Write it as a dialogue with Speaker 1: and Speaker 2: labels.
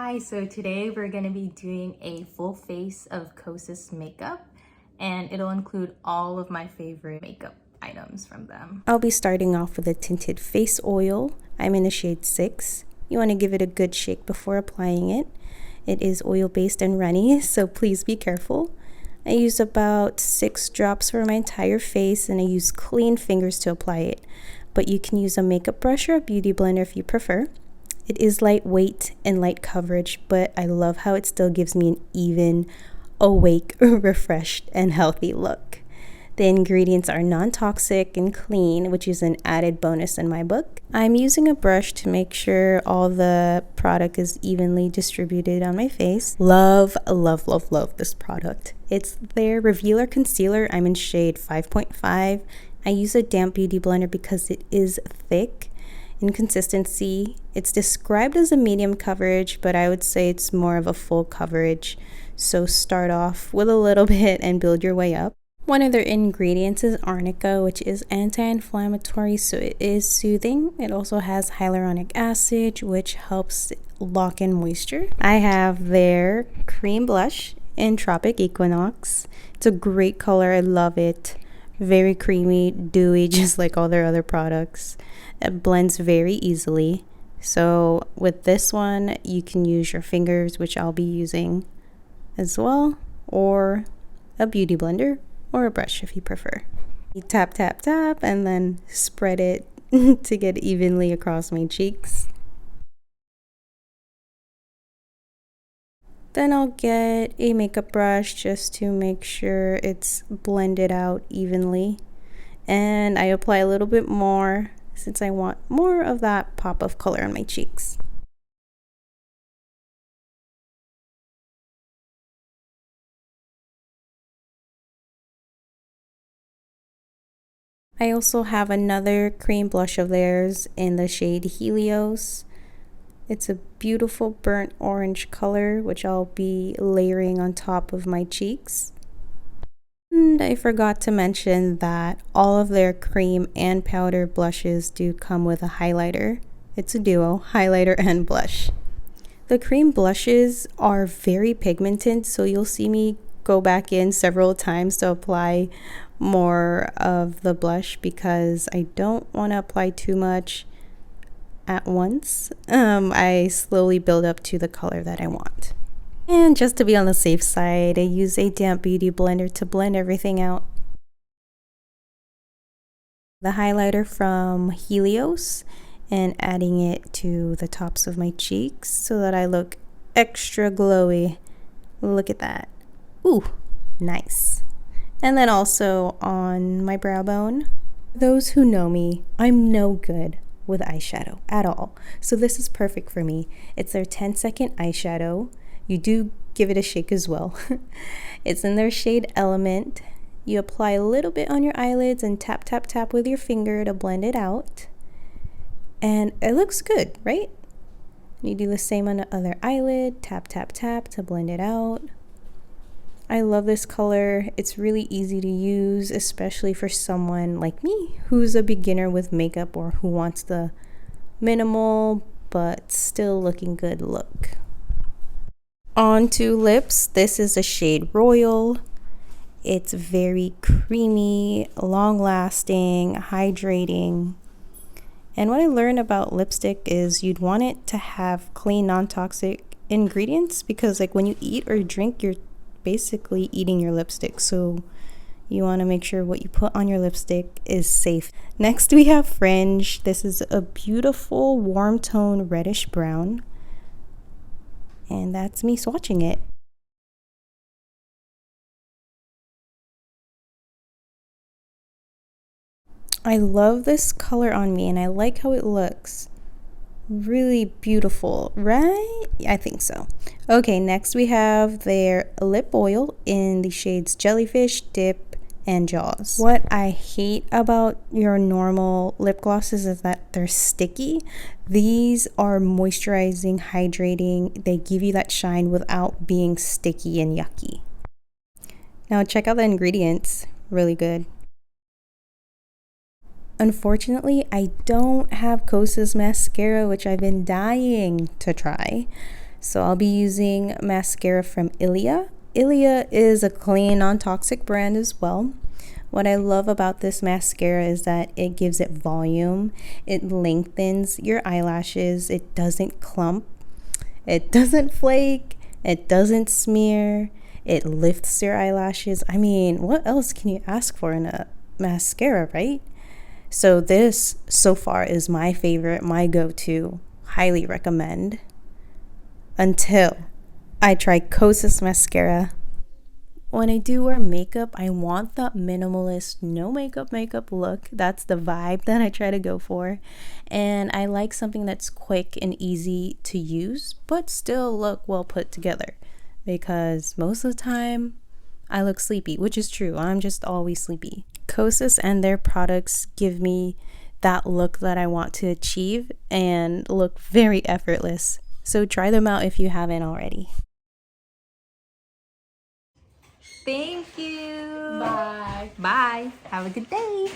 Speaker 1: Hi, so today we're going to be doing a full face of Kosas makeup, and it'll include all of my favorite makeup items from them.
Speaker 2: I'll be starting off with a tinted face oil. I'm in the shade 6. You want to give it a good shake before applying it. It is oil-based and runny, so please be careful. I use about 6 drops for my entire face, and I use clean fingers to apply it. But you can use a makeup brush or a beauty blender if you prefer. It is lightweight and light coverage, but I love how it still gives me an even, awake, refreshed, and healthy look. The ingredients are non-toxic and clean, which is an added bonus in my book. I'm using a brush to make sure all the product is evenly distributed on my face. Love, love, love, love this product. It's their Revealer Concealer. I'm in shade 5.5. I use a damp beauty blender because it is thick in consistency. It's described as a medium coverage, but I would say it's more of a full coverage. So start off with a little bit and build your way up. One of their ingredients is arnica, which is anti-inflammatory, so it is soothing. It also has hyaluronic acid, which helps lock in moisture. I have their cream blush in Tropic Equinox. It's a great color. I love it. Very creamy, dewy, just like all their other products. It blends very easily. So with this one, you can use your fingers, which I'll be using as well, or a beauty blender or a brush if you prefer. You tap, tap, tap, and then spread it to get evenly across my cheeks. Then I'll get a makeup brush just to make sure it's blended out evenly. And I apply a little bit more since I want more of that pop of color on my cheeks. I also have another cream blush of theirs in the shade Helios. It's a beautiful burnt orange color, which I'll be layering on top of my cheeks. And I forgot to mention that all of their cream and powder blushes do come with a highlighter. It's a duo, highlighter and blush. The cream blushes are very pigmented, so you'll see me go back in several times to apply more of the blush because I don't want to apply too much at once. I slowly build up to the color that I want. And just to be on the safe side, I use a damp beauty blender to blend everything out. The highlighter from Helios and adding it to the tops of my cheeks so that I look extra glowy. Look at that. Ooh, nice. And then also on my brow bone. Those who know me, I'm no good with eyeshadow at all. So this is perfect for me. It's their 10-second eyeshadow. You do give it a shake as well. It's in their shade Element. You apply a little bit on your eyelids and tap, tap, tap with your finger to blend it out. And it looks good, right? You do the same on the other eyelid. Tap, tap, tap to blend it out. I love this color. It's really easy to use, especially for someone like me who's a beginner with makeup or who wants the minimal but still looking good look. On to lips. This is a shade Royal. It's very creamy, long-lasting, hydrating. And what I learned about lipstick is you'd want it to have clean, non-toxic ingredients because like when you eat or drink, you're basically eating your lipstick. So you want to make sure what you put on your lipstick is safe. Next we have Fringe. This is a beautiful warm tone reddish brown. And that's me swatching it. I love this color on me and I like how it looks. Really beautiful, right? I think so. Okay, next we have their lip oil in the shades Jellyfish, Dip, and Jaws. What I hate about your normal lip glosses is that they're sticky. These are moisturizing, hydrating. They give you that shine without being sticky and yucky. Now check out the ingredients. Really good. Unfortunately, I don't have Kosas mascara, which I've been dying to try. So I'll be using mascara from Ilia. Ilia is a clean, non-toxic brand as well. What I love about this mascara is that it gives it volume. It lengthens your eyelashes. It doesn't clump. It doesn't flake. It doesn't smear. It lifts your eyelashes. I mean, what else can you ask for in a mascara, right? So this so far is my favorite, my go-to. Highly recommend. Until I try Kosas mascara. When I do wear makeup, I want that minimalist, no makeup look. That's the vibe that I try to go for. And I like something that's quick and easy to use, but still look well put together. Because most of the time, I look sleepy, which is true. I'm just always sleepy. Kosas and their products give me that look that I want to achieve and look very effortless. So try them out if you haven't already.
Speaker 1: Thank you.
Speaker 3: Bye.
Speaker 1: Bye. Have a good day.